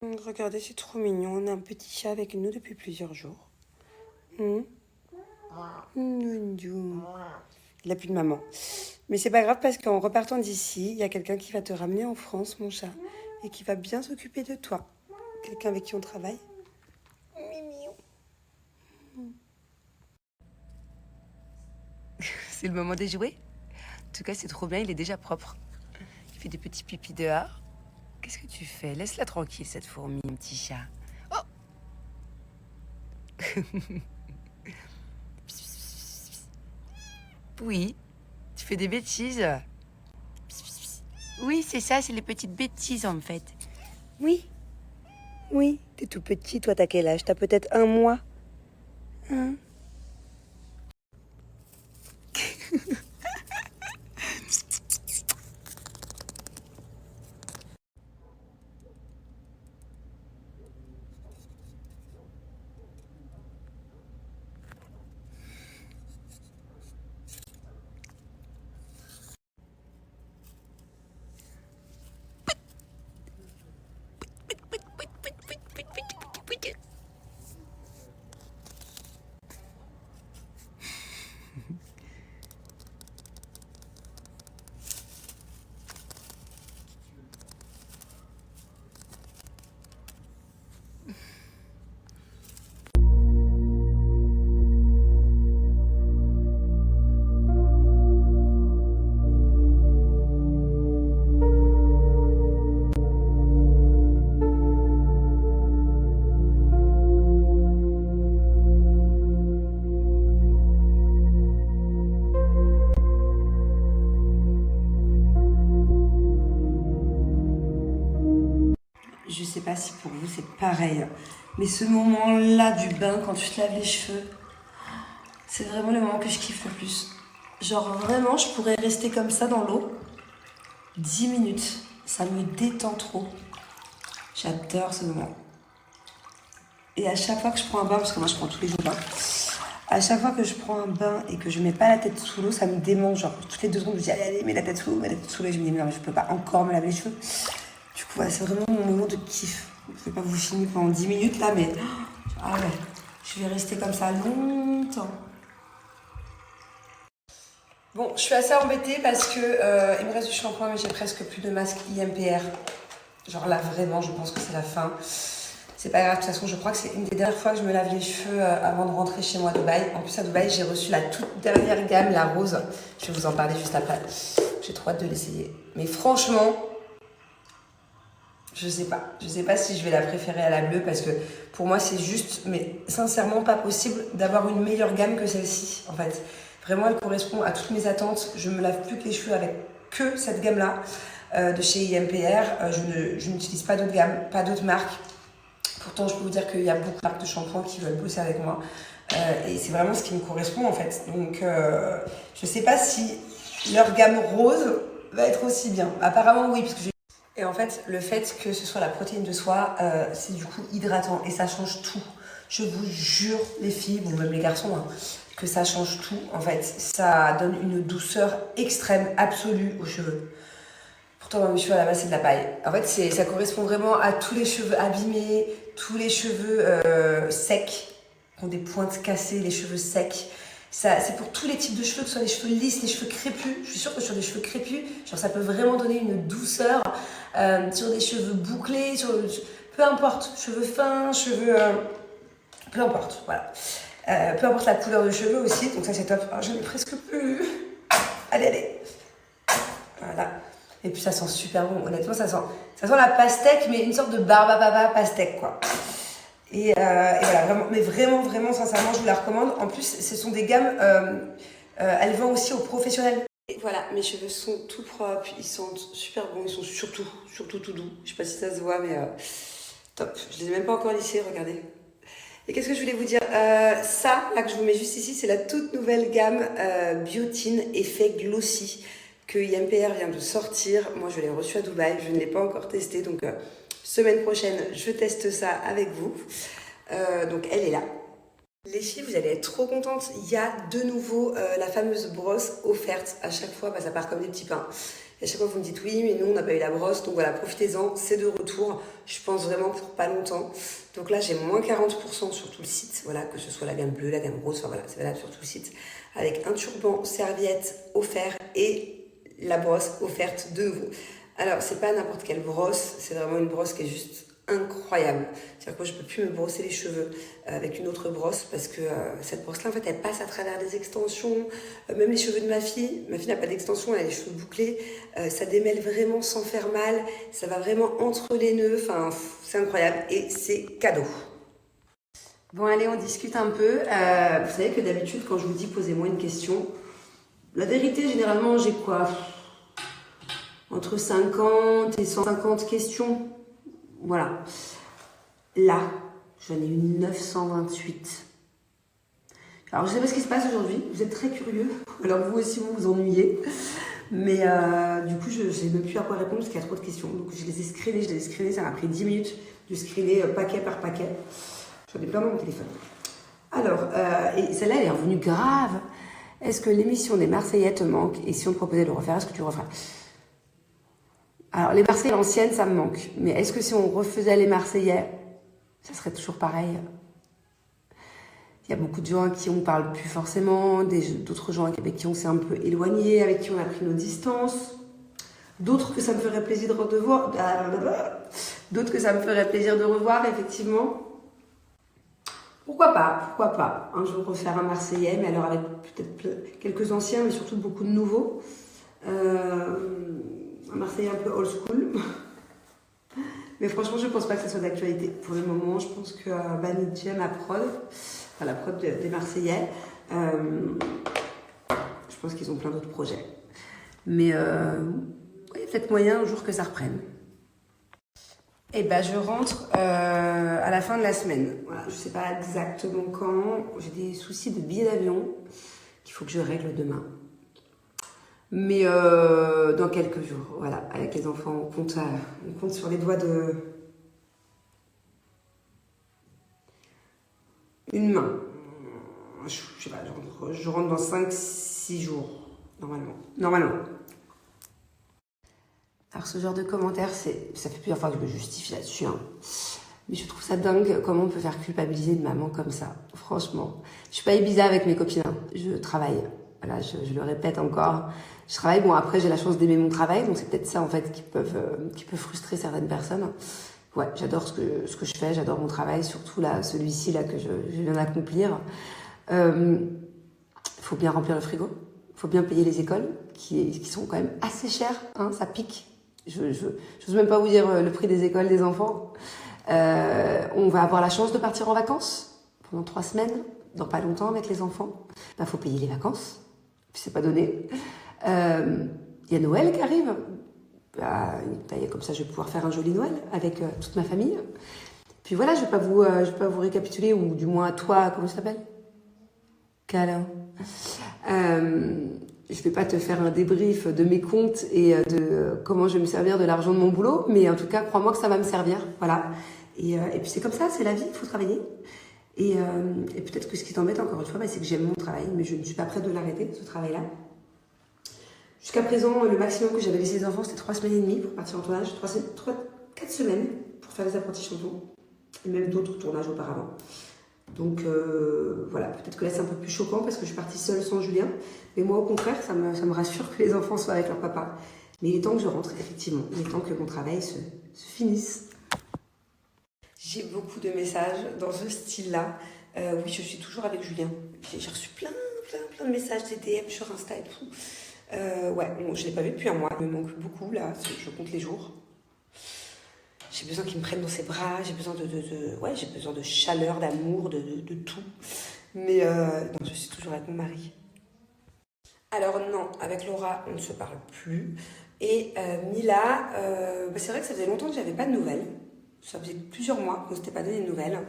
Regardez, c'est trop mignon. On a un petit chat avec nous depuis plusieurs jours. Hum. Nounounou. Il a plus de maman. Mais c'est pas grave parce qu'en repartant d'ici, il y a quelqu'un qui va te ramener en France, mon chat, et qui va bien s'occuper de toi. Quelqu'un avec qui on travaille. Mignon. C'est le moment des jouets. En tout cas, c'est trop bien, il est déjà propre. Il fait des petits pipis dehors. Qu'est-ce que tu fais? Laisse-la tranquille, cette fourmi, mon petit chat. Oh! Oui, tu fais des bêtises. Oui, c'est ça, c'est les petites bêtises en fait. Oui, oui, t'es tout petit, toi, t'as quel âge? T'as peut-être un mois. Hein? Je sais pas si pour vous c'est pareil, mais ce moment-là du bain quand tu te laves les cheveux, c'est vraiment le moment que je kiffe le plus. Genre vraiment, je pourrais rester comme ça dans l'eau 10 minutes. Ça me détend trop. J'adore ce moment. Et à chaque fois que je prends un bain, parce que moi je prends tous les jours bain, à chaque fois que je prends un bain et que je mets pas la tête sous l'eau, ça me démange. Genre toutes les 2 secondes, je me dis allez, allez, mets la tête sous l'eau, mets la tête sous l'eau. Et je me dis mais non, mais je peux pas encore me laver les cheveux. Du coup, voilà, c'est vraiment mon moment de kiff. Je vais pas vous filmer pendant 10 minutes là, mais ah ouais, je vais rester comme ça longtemps. Bon, je suis assez embêtée parce que il me reste du shampoing, mais j'ai presque plus de masque IMPR. Genre là, vraiment, je pense que c'est la fin. C'est pas grave, de toute façon, je crois que c'est une des dernières fois que je me lave les cheveux avant de rentrer chez moi à Dubaï. En plus, à Dubaï, j'ai reçu la toute dernière gamme, la rose. Je vais vous en parler juste après. J'ai trop hâte de l'essayer. Mais franchement, je sais pas. Je sais pas si je vais la préférer à la bleue parce que pour moi, c'est juste, mais sincèrement, pas possible d'avoir une meilleure gamme que celle-ci, en fait. Vraiment, elle correspond à toutes mes attentes. Je me lave plus que les cheveux avec que cette gamme-là de chez IMPR. Je n'utilise pas d'autres gammes, pas d'autres marques. Pourtant, je peux vous dire qu'il y a beaucoup de marques de shampoing qui veulent bosser avec moi. Et c'est vraiment ce qui me correspond, en fait. Donc, je sais pas si leur gamme rose va être aussi bien. Apparemment, oui, parce que j'ai... Et en fait, le fait que ce soit la protéine de soie, c'est du coup hydratant. Et ça change tout. Je vous jure, les filles, bon, même les garçons, hein, que ça change tout. En fait, ça donne une douceur extrême, absolue aux cheveux. Pourtant, mes cheveux à la base, c'est de la paille. En fait, ça correspond vraiment à tous les cheveux abîmés, tous les cheveux secs, qui ont des pointes cassées, les cheveux secs. C'est pour tous les types de cheveux, que ce soit les cheveux lisses, les cheveux crépus. Je suis sûre que sur des cheveux crépus, genre, ça peut vraiment donner une douceur. Sur des cheveux bouclés, peu importe, cheveux fins, cheveux... peu importe, voilà. Peu importe la couleur de cheveux aussi, donc ça c'est top. Oh, j'en ai presque plus. Allez, allez. Voilà. Et puis ça sent super bon, honnêtement, ça sent la pastèque, mais une sorte de barbe à papa pastèque, quoi. Et voilà, vraiment, mais vraiment, vraiment, sincèrement, je vous la recommande. En plus, ce sont des gammes, elles vendent aussi aux professionnels. Et voilà, mes cheveux sont tout propres, ils sentent super bons, ils sont surtout tout doux. Je sais pas si ça se voit, mais top. Je les ai même pas encore lissés, regardez. Et qu'est-ce que je voulais vous dire ça, là que je vous mets juste ici, c'est la toute nouvelle gamme Biotine Effet Glossy que IMPR vient de sortir. Moi, je l'ai reçu à Dubaï, je ne l'ai pas encore testé, donc semaine prochaine, je teste ça avec vous. Donc, elle est là. Les filles, vous allez être trop contentes. Il y a de nouveau la fameuse brosse offerte. À chaque fois, ça part comme des petits pains. Et à chaque fois, vous me dites oui, mais nous, on n'a pas eu la brosse. Donc voilà, profitez-en, c'est de retour. Je pense vraiment pour pas longtemps. Donc là, j'ai moins 40% sur tout le site. Voilà, que ce soit la gamme bleue, la gamme rose, enfin voilà, c'est valable sur tout le site. Avec un turban, serviette offert et la brosse offerte de nouveau. Alors, c'est pas n'importe quelle brosse, c'est vraiment une brosse qui est juste incroyable. C'est-à-dire que moi, je peux plus me brosser les cheveux avec une autre brosse parce que cette brosse-là, en fait, elle passe à travers des extensions. Même les cheveux de ma fille n'a pas d'extension, elle a les cheveux bouclés. Ça démêle vraiment sans faire mal. Ça va vraiment entre les nœuds. Enfin, c'est incroyable et c'est cadeau. Bon, allez, on discute un peu. Vous savez que d'habitude, quand je vous dis posez-moi une question, la vérité, généralement, j'ai quoi? Entre 50 et 150 questions. Voilà. Là, j'en ai eu 928. Alors, je sais pas ce qui se passe aujourd'hui. Vous êtes très curieux. Alors, vous aussi, vous vous ennuyez. Mais du coup, je n'ai même plus à quoi répondre parce qu'il y a trop de questions. Donc, je les ai screenées. Ça m'a pris 10 minutes de screener paquet par paquet. J'en ai plein dans mon téléphone. Alors, et celle-là, elle est revenue grave. Est-ce que l'émission des Marseillais te manque? Et si on te proposait de le refaire, est-ce que tu le referais? Alors, les Marseillais, l'ancienne, ça me manque. Mais est-ce que si on refaisait les Marseillais, ça serait toujours pareil? Il y a beaucoup de gens à qui on ne parle plus forcément, d'autres gens avec qui on s'est un peu éloigné, avec qui on a pris nos distances. D'autres que ça me ferait plaisir de revoir. D'autres que ça me ferait plaisir de revoir, effectivement. Pourquoi pas. Un jour refaire un Marseillais, mais alors avec peut-être quelques anciens, mais surtout beaucoup de nouveaux. Un Marseillais un peu old school. Mais franchement, je ne pense pas que ça soit d'actualité. Pour le moment, je pense que Banijé, ma prod, enfin la prod des Marseillais, je pense qu'ils ont plein d'autres projets. Mais il y a peut-être moyen un jour que ça reprenne. Et ben, je rentre à la fin de la semaine. Voilà, je ne sais pas exactement quand. J'ai des soucis de billets d'avion qu'il faut que je règle demain. Mais dans quelques jours, voilà, avec les enfants, on compte sur les doigts de une main. Je sais pas, je rentre dans 5-6 jours, normalement. Alors ce genre de commentaires, ça fait plusieurs fois que je me justifie là-dessus, hein. Mais je trouve ça dingue comment on peut faire culpabiliser une maman comme ça. Franchement, je suis pas Ibiza avec mes copines, hein. Je travaille. Voilà, je le répète encore. Je travaille. Bon, après, j'ai la chance d'aimer mon travail, donc c'est peut-être ça en fait qui peut frustrer certaines personnes. Ouais, j'adore ce que je fais, j'adore mon travail, surtout là, celui-ci là que je viens d'accomplir. Faut bien remplir le frigo, faut bien payer les écoles qui sont quand même assez chères, hein, ça pique. Je n'ose même pas vous dire le prix des écoles des enfants. On va avoir la chance de partir en vacances pendant 3 semaines, dans pas longtemps avec les enfants. Ben, faut payer les vacances, puis c'est pas donné. Il y a Noël qui arrive. Comme ça, je vais pouvoir faire un joli Noël avec toute ma famille. Puis voilà, je vais pas vous récapituler, ou du moins toi, comment tu t'appelles? Câlin. Je vais pas te faire un débrief de mes comptes et de comment je vais me servir de l'argent de mon boulot, mais en tout cas, crois-moi que ça va me servir. Voilà. Et puis c'est comme ça, c'est la vie, il faut travailler. Et peut-être que ce qui t'embête encore une fois, c'est que j'aime mon travail, mais je ne suis pas prête de l'arrêter, ce travail-là. Jusqu'à présent, le maximum que j'avais laissé les enfants, c'était 3 semaines et demie pour partir en tournage, 4 semaines pour faire les apprentis chantons, et même d'autres tournages auparavant. Donc voilà, peut-être que là c'est un peu plus choquant parce que je suis partie seule sans Julien, mais moi au contraire, ça me rassure que les enfants soient avec leur papa. Mais il est temps que je rentre, effectivement, il est temps que mon travail se finisse. J'ai beaucoup de messages dans ce style-là. Oui, je suis toujours avec Julien. J'ai reçu plein de messages, des DM sur Insta et tout. Ouais, bon, je ne l'ai pas vu depuis un mois, il me manque beaucoup là, je compte les jours. J'ai besoin qu'il me prenne dans ses bras, j'ai besoin j'ai besoin de chaleur, d'amour, de tout. Mais non, je suis toujours avec mon mari. Alors non, avec Laura, on ne se parle plus. Et Mila, c'est vrai que ça faisait longtemps que j'avais pas de nouvelles. Ça faisait plusieurs mois qu'on ne s'était pas donné de nouvelles.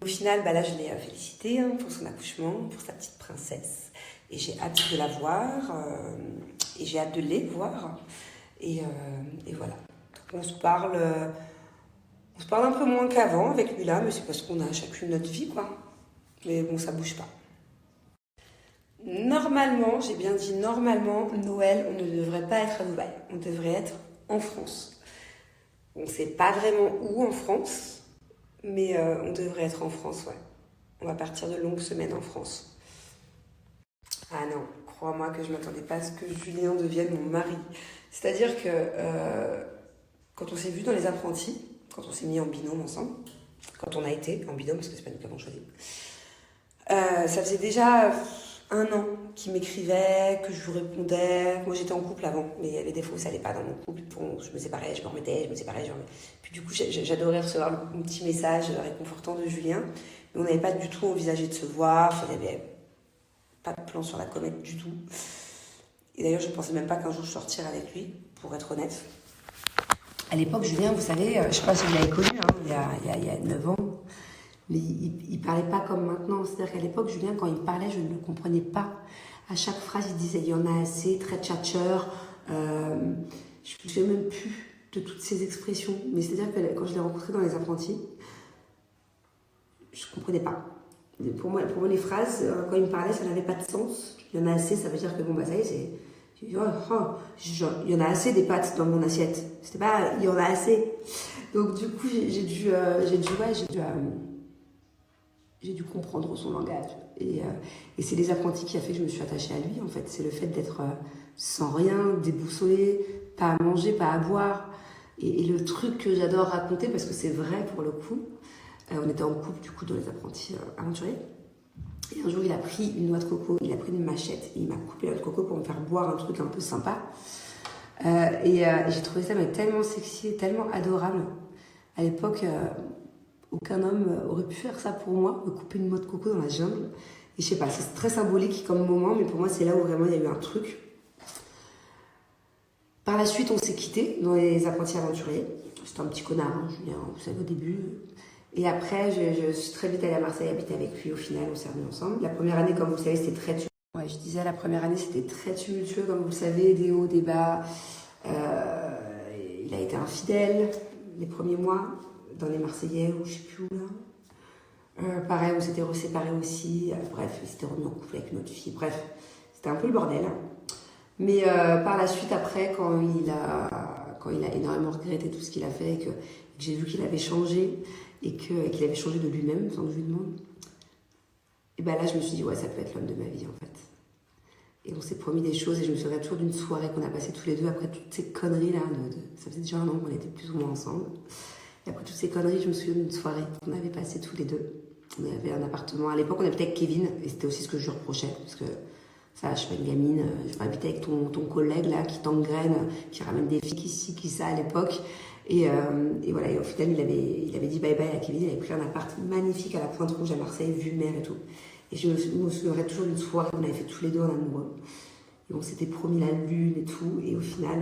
Au final, là, je l'ai félicitée pour son accouchement, pour sa petite princesse. Et j'ai hâte de la voir, et j'ai hâte de les voir. Et voilà. Donc, on se parle un peu moins qu'avant avec Mila, mais c'est parce qu'on a chacune notre vie, quoi. Mais bon, ça bouge pas. Normalement, j'ai bien dit normalement, Noël, on ne devrait pas être à Dubaï. On devrait être en France. On ne sait pas vraiment où en France, mais on devrait être en France, ouais. On va partir de longues semaines en France. Ah non, crois-moi que je ne m'attendais pas à ce que Julien devienne mon mari. C'est-à-dire que quand on s'est vu dans les apprentis, quand on s'est mis en binôme ensemble, quand on a été en binôme, parce que c'est pas nous qui avons choisi, ça faisait déjà 1 an qu'il m'écrivait, que je lui répondais. Moi j'étais en couple avant, mais il y avait des fois où ça allait pas dans mon couple. Bon, je me séparais, je me remettais, je me séparais, je me remettais. Puis du coup j'adorais recevoir le petit message réconfortant de Julien, mais on n'avait pas du tout envisagé de se voir. Enfin, il n'y avait pas de plan sur la comète du tout. Et d'ailleurs je ne pensais même pas qu'un jour je sortirais avec lui, pour être honnête. À l'époque, Julien, vous savez, je ne sais pas si vous l'avez connu, hein, il y a 9 ans, mais il ne parlait pas comme maintenant. C'est-à-dire qu'à l'époque, Julien, quand il parlait, je ne le comprenais pas. À chaque phrase, il disait « il y en a assez », très tchatcheur. Je ne me souviens même plus de toutes ces expressions. Mais c'est-à-dire que quand je l'ai rencontré dans les apprentis, je ne comprenais pas. Pour moi, les phrases, quand il me parlait, ça n'avait pas de sens. Il y en a assez, ça veut dire que bon, bah ça y est, c'est... il y en a assez des pâtes dans mon assiette. C'était pas il y en a assez. Donc du coup j'ai dû comprendre son langage. Et c'est les apprentis qui a fait que je me suis attachée à lui en fait. C'est le fait d'être sans rien, déboussolé, pas à manger, pas à boire. Et le truc que j'adore raconter, parce que c'est vrai pour le coup, on était en couple du coup dans les apprentis aventuriers. Et un jour, il a pris une noix de coco, il a pris une machette, et il m'a coupé la noix de coco pour me faire boire un truc un peu sympa. J'ai trouvé ça mais tellement sexy, tellement adorable. À l'époque, aucun homme aurait pu faire ça pour moi, me couper une noix de coco dans la jungle. Et je sais pas, c'est très symbolique comme moment, mais pour moi, c'est là où vraiment il y a eu un truc. Par la suite, on s'est quittés dans les apprentis aventuriers. C'était un petit connard, hein, Julien, vous savez, au début. Et après, je suis très vite allée à Marseille habiter avec lui. Au final, on s'est remis ensemble. La première année, comme vous le savez, c'était très tumultueux. Ouais, je disais, la première année, c'était très tumultueux, comme vous le savez, des hauts, des bas. Il a été infidèle les premiers mois, dans les Marseillais, ou je sais plus où là. Pareil, on s'était reséparés aussi. Bref, il s'était remis en couple avec une autre fille. Bref, c'était un peu le bordel. Mais par la suite, après, quand il a énormément regretté tout ce qu'il a fait et que j'ai vu qu'il avait changé, et qu'il avait changé de lui-même sans que je lui demande, et ben là je me suis dit ouais, ça peut être l'homme de ma vie en fait. Et on s'est promis des choses et je me souviens toujours d'une soirée qu'on a passée tous les deux après toutes ces conneries là, ça faisait déjà 1 an qu'on était plus ou moins ensemble. Et après toutes ces conneries, je me souviens d'une soirée qu'on avait passée tous les deux. On avait un appartement, à l'époque on habitait avec Kevin et c'était aussi ce que je lui reprochais parce que ça, je suis pas une gamine, je vais habiter avec ton collègue là qui t'engraine, qui ramène des filles qui qui ça à l'époque. Et voilà, et au final, il avait dit bye bye à Kevin, il avait pris un appart magnifique à la Pointe Rouge à Marseille, vue mer et tout. Et je me souviendrai toujours d'une soirée qu'on avait fait tous les deux en amoureux. Et on s'était promis la lune et tout. Et au final,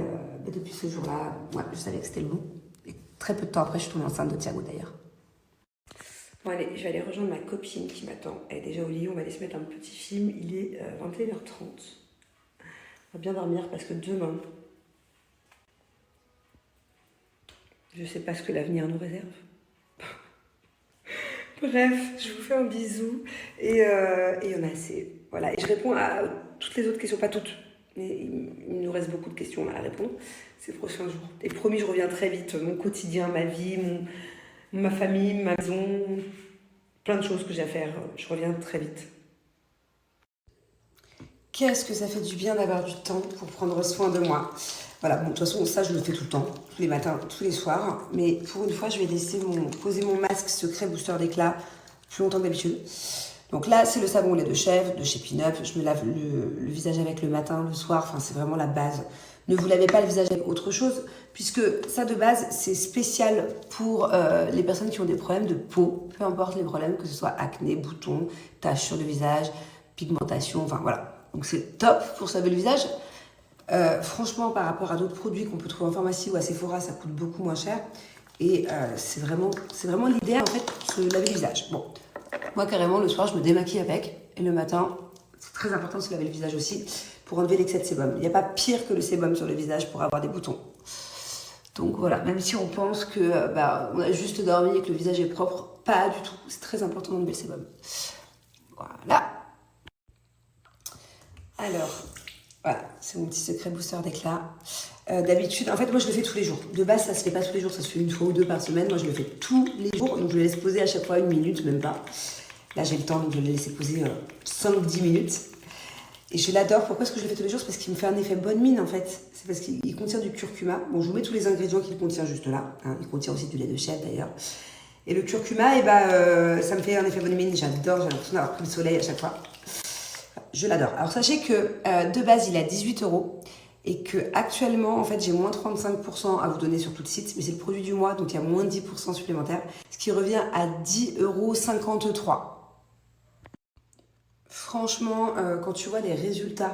depuis ce jour-là, ouais, je savais que c'était le bon. Et très peu de temps après, je suis tombée enceinte de Thiago d'ailleurs. Bon allez, je vais aller rejoindre ma copine qui m'attend. Elle est déjà au lit, on va aller se mettre un petit film. Il est 21h30. On va bien dormir parce que demain, je sais pas ce que l'avenir nous réserve. Bref, je vous fais un bisou et il y en a assez. Voilà, et je réponds à toutes les autres questions, pas toutes. Mais il nous reste beaucoup de questions à répondre ces prochains jours. Et promis, je reviens très vite. Mon quotidien, ma vie, ma famille, ma maison, plein de choses que j'ai à faire. Je reviens très vite. Qu'est-ce que ça fait du bien d'avoir du temps pour prendre soin de moi. Voilà, bon, de toute façon, ça, je le fais tout le temps, tous les matins, tous les soirs. Mais pour une fois, je vais poser mon masque secret booster d'éclat plus longtemps que d'habitude. Donc là, c'est le savon au lait de chèvre de chez Pin-Up. Je me lave le visage avec le matin, le soir. Enfin, c'est vraiment la base. Ne vous lavez pas le visage avec autre chose, puisque ça, de base, c'est spécial pour les personnes qui ont des problèmes de peau. Peu importe les problèmes, que ce soit acné, boutons, taches sur le visage, pigmentation, enfin voilà. Donc c'est top pour se laver le visage. Franchement, par rapport à d'autres produits qu'on peut trouver en pharmacie ou à Sephora, ça coûte beaucoup moins cher. Et c'est vraiment l'idéal en fait pour se laver le visage. Bon, moi carrément le soir je me démaquille avec. Et le matin, c'est très important de se laver le visage aussi pour enlever l'excès de sébum. Il n'y a pas pire que le sébum sur le visage pour avoir des boutons. Donc voilà, même si on pense que on a juste dormi et que le visage est propre, pas du tout. C'est très important d'enlever le sébum. Voilà. Alors, voilà, c'est mon petit secret booster d'éclat. D'habitude, en fait, moi je le fais tous les jours. De base, ça se fait pas tous les jours, ça se fait une fois ou deux par semaine. Moi je le fais tous les jours, donc je le laisse poser à chaque fois 1 minute, même pas. Là j'ai le temps, donc je l'ai laissé poser 5-10 minutes. Et je l'adore. Pourquoi est-ce que je le fais tous les jours? C'est parce qu'il me fait un effet bonne mine en fait. C'est parce qu'il contient du curcuma. Bon, je vous mets tous les ingrédients qu'il contient juste là. Hein. Il contient aussi du lait de chèvre d'ailleurs. Et le curcuma, ça me fait un effet bonne mine. J'adore, j'ai l'impression d'avoir pris le soleil à chaque fois. Je l'adore. Alors sachez que de base il est à 18 € et que actuellement en fait j'ai moins 35% à vous donner sur tout le site, mais c'est le produit du mois donc il y a moins 10% supplémentaire, ce qui revient à 10,53 €. Franchement, quand tu vois les résultats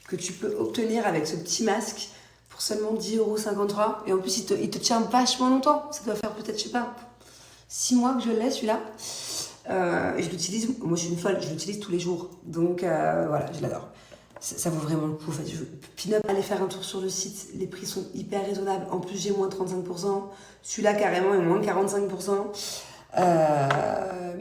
que tu peux obtenir avec ce petit masque pour seulement 10,53 € et en plus il te tient vachement longtemps, ça doit faire peut-être je sais pas 6 mois que je l'ai celui-là. Je l'utilise, moi je suis une folle, je l'utilise tous les jours. Donc voilà, je l'adore. Ça vaut vraiment le coup. En fait, Pin-Up, allez faire un tour sur le site. Les prix sont hyper raisonnables. En plus, j'ai moins 35%. Celui-là, carrément, est moins 45%.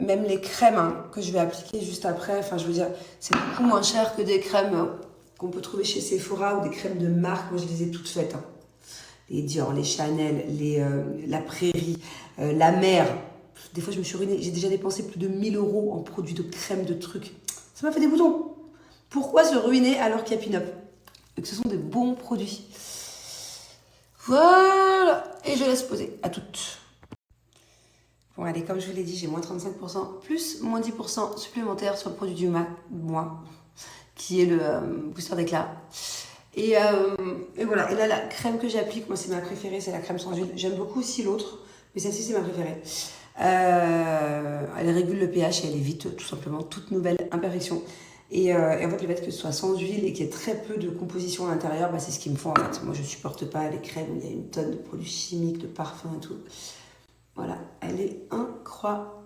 Même les crèmes que je vais appliquer juste après, enfin, je veux dire, c'est beaucoup moins cher que des crèmes qu'on peut trouver chez Sephora ou des crèmes de marque. Moi, je les ai toutes faites. Les Dior, les Chanel, la Prairie, la Mer. Des fois, je me suis ruinée. J'ai déjà dépensé plus de 1 000 € en produits de crème, de trucs. Ça m'a fait des boutons. Pourquoi se ruiner alors qu'il y a Pin-Up? Et que ce sont des bons produits. Voilà. Et je laisse poser. À toutes. Bon, allez, comme je vous l'ai dit, j'ai moins 35%, plus moins 10% supplémentaire sur le produit du mois, qui est le booster d'éclat. Et voilà. Et là, la crème que j'applique, moi, c'est ma préférée, c'est la crème sans huile. J'aime beaucoup aussi l'autre, mais celle-ci, c'est ma préférée. Elle régule le pH et elle évite tout simplement toute nouvelle imperfection. Et en fait, le fait que ce soit sans huile et qu'il y ait très peu de composition à l'intérieur, c'est ce qu'il me faut en fait. Moi, je supporte pas les crèmes où il y a une tonne de produits chimiques, de parfums et tout. Voilà, elle est incroyable.